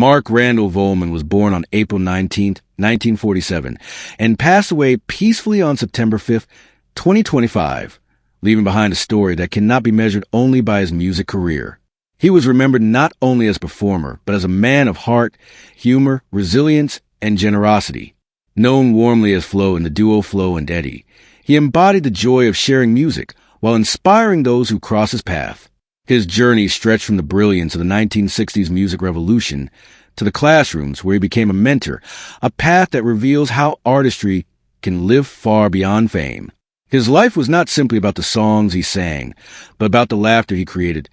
Mark Randall Volman was born on April 19th, 1947, and passed away peacefully on September 5th, 2025, leaving behind a story that cannot be measured only by his music career. He was remembered not only as a performer, but as a man of heart, humor, resilience, and generosity. Known warmly as Flo in the duo Flo and Eddie, he embodied the joy of sharing music while inspiring those who cross his path. His journey stretched from the brilliance of the 1960s music revolution to the classrooms where he became a mentor, a path that reveals how artistry can live far beyond fame. His life was not simply about the songs he sang, but about the laughter he created,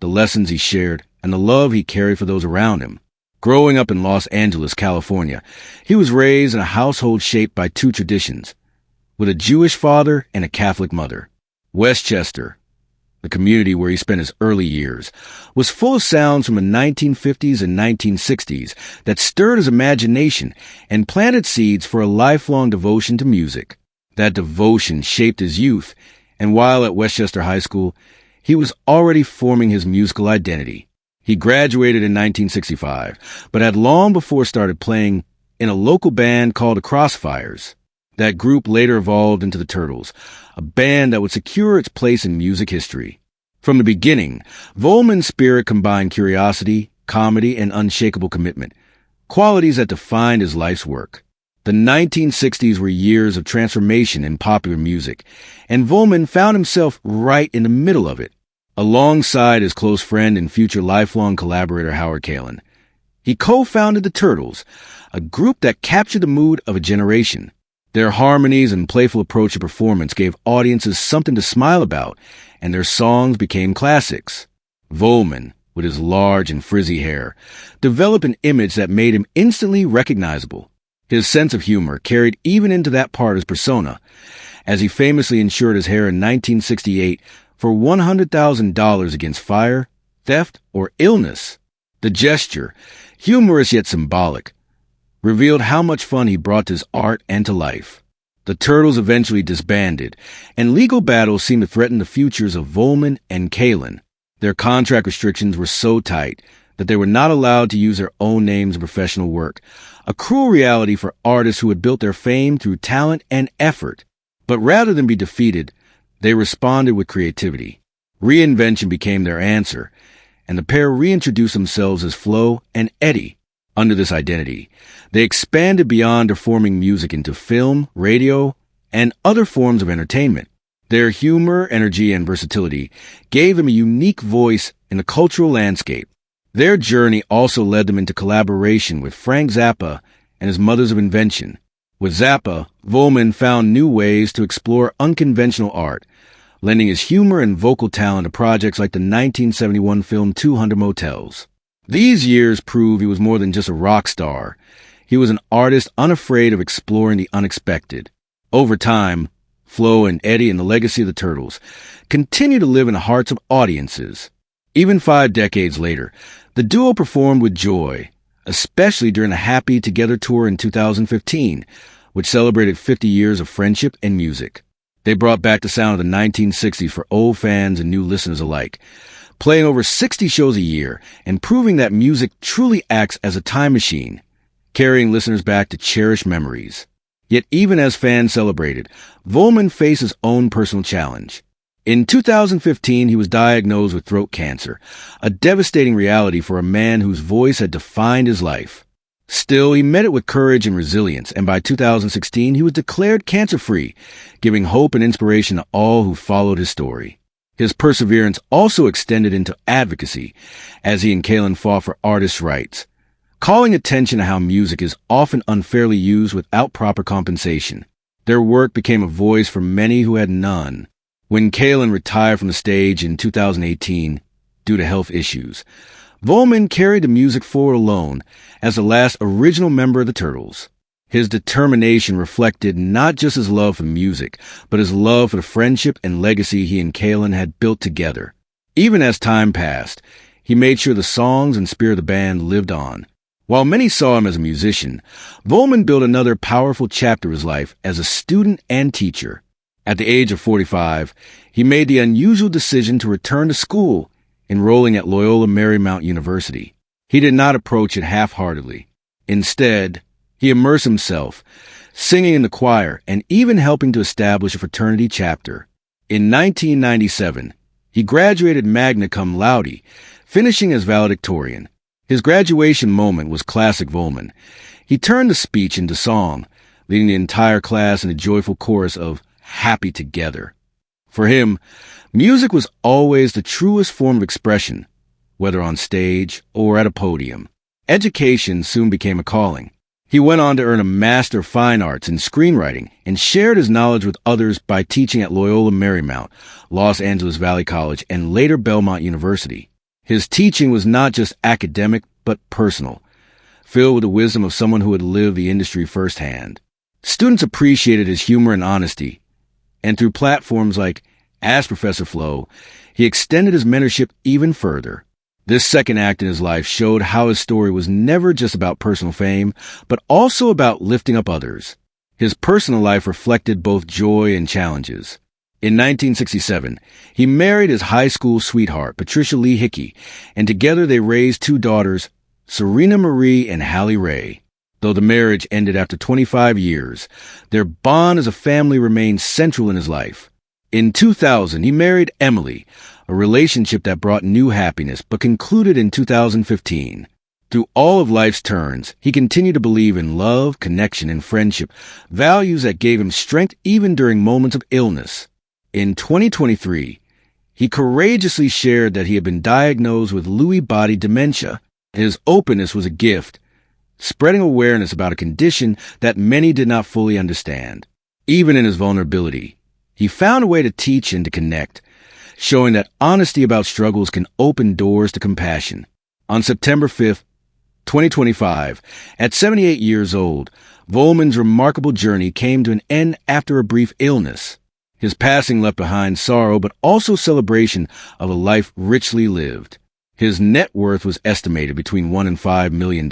the lessons he shared, and the love he carried for those around him. Growing up in Los Angeles, California, he was raised in a household shaped by two traditions, with a Jewish father and a Catholic mother. Westchester, the community where he spent his early years, was full of sounds from the 1950s and 1960s that stirred his imagination and planted seeds for a lifelong devotion to music. That devotion shaped his youth, and while at Westchester High School, he was already forming his musical identity. He graduated in 1965, but had long before started playing in a local band called the Crossfires. That group later evolved into the Turtles, a band that would secure its place in music history. From the beginning, Volman's spirit combined curiosity, comedy, and unshakable commitment, qualities that defined his life's work. The 1960s were years of transformation in popular music, and Volman found himself right in the middle of it, alongside his close friend and future lifelong collaborator Howard Kalin. He co-founded the Turtles, a group that captured the mood of a generation. Their harmonies and playful approach to performance gave audiences something to smile about, and their songs became classics. Volman, with his large and frizzy hair, developed an image that made him instantly recognizable. His sense of humor carried even into that part of his persona, as he famously insured his hair in 1968 for $100,000 against fire, theft, or illness. The gesture, humorous yet symbolic, revealed how much fun he brought to his art and to life. The Turtles eventually disbanded, and legal battles seemed to threaten the futures of Volman and Kalin. Their contract restrictions were so tight that they were not allowed to use their own names in professional work, a cruel reality for artists who had built their fame through talent and effort. But rather than be defeated, they responded with creativity. Reinvention became their answer, and the pair reintroduced themselves as Flo and Eddie. Under this identity, they expanded beyond performing music into film, radio, and other forms of entertainment. Their humor, energy, and versatility gave them a unique voice in the cultural landscape. Their journey also led them into collaboration with Frank Zappa and his Mothers of Invention. With Zappa, Volman found new ways to explore unconventional art, lending his humor and vocal talent to projects like the 1971 film 200 Motels. These years prove he was more than just a rock star. He was an artist unafraid of exploring the unexpected. Over time, Flo and Eddie and the legacy of the Turtles continue to live in the hearts of audiences. Even 5 decades later, the duo performed with joy, especially during the Happy Together tour in 2015, which celebrated 50 years of friendship and music. They brought back the sound of the 1960s for old fans and new listeners alike, playing over 60 shows a year and proving that music truly acts as a time machine, carrying listeners back to cherished memories. Yet even as fans celebrated, Volman faced his own personal challenge. In 2015, he was diagnosed with throat cancer, a devastating reality for a man whose voice had defined his life. Still, he met it with courage and resilience, and by 2016, he was declared cancer-free, giving hope and inspiration to all who followed his story. His perseverance also extended into advocacy, as he and Kalin fought for artists' rights, calling attention to how music is often unfairly used without proper compensation. Their work became a voice for many who had none. When Kalin retired from the stage in 2018 due to health issues, Volman carried the music forward alone as the last original member of the Turtles. His determination reflected not just his love for music, but his love for the friendship and legacy he and Kalin had built together. Even as time passed, he made sure the songs and spirit of the band lived on. While many saw him as a musician, Volman built another powerful chapter of his life as a student and teacher. At the age of 45, he made the unusual decision to return to school, enrolling at Loyola Marymount University. He did not approach it half-heartedly. Instead, he immersed himself, singing in the choir and even helping to establish a fraternity chapter. In 1997, he graduated magna cum laude, finishing as valedictorian. His graduation moment was classic Volman. He turned the speech into song, leading the entire class in a joyful chorus of "Happy Together." For him, music was always the truest form of expression, whether on stage or at a podium. Education soon became a calling. He went on to earn a Master of Fine Arts in screenwriting and shared his knowledge with others by teaching at Loyola Marymount, Los Angeles Valley College, and later Belmont University. His teaching was not just academic, but personal, filled with the wisdom of someone who had lived the industry firsthand. Students appreciated his humor and honesty, and through platforms like Ask Professor Flo, he extended his mentorship even further. This second act in his life showed how his story was never just about personal fame, but also about lifting up others. His personal life reflected both joy and challenges. In 1967, he married his high school sweetheart, Patricia Lee Hickey, and together they raised two daughters, Serena Marie and Hallie Ray. Though the marriage ended after 25 years, their bond as a family remained central in his life. In 2000, he married Emily, a relationship that brought new happiness, but concluded in 2015. Through all of life's turns, he continued to believe in love, connection, and friendship, values that gave him strength even during moments of illness. In 2023, he courageously shared that he had been diagnosed with Lewy body dementia. His openness was a gift, spreading awareness about a condition that many did not fully understand. Even in his vulnerability, he found a way to teach and to connect, showing that honesty about struggles can open doors to compassion. On September 5th, 2025, at 78 years old, Volman's remarkable journey came to an end after a brief illness. His passing left behind sorrow, but also celebration of a life richly lived. His net worth was estimated between $1 and $5 million.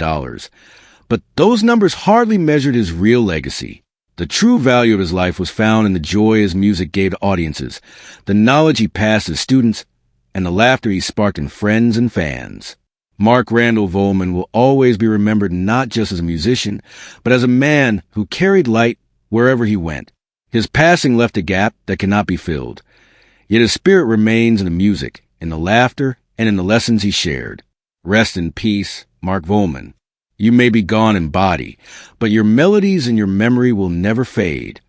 But those numbers hardly measured his real legacy. The true value of his life was found in the joy his music gave to audiences, the knowledge he passed to students, and the laughter he sparked in friends and fans. Mark Randall Volman will always be remembered not just as a musician, but as a man who carried light wherever he went. His passing left a gap that cannot be filled. Yet his spirit remains in the music, in the laughter, and in the lessons he shared. Rest in peace, Mark Volman. You may be gone in body, but your melodies and your memory will never fade.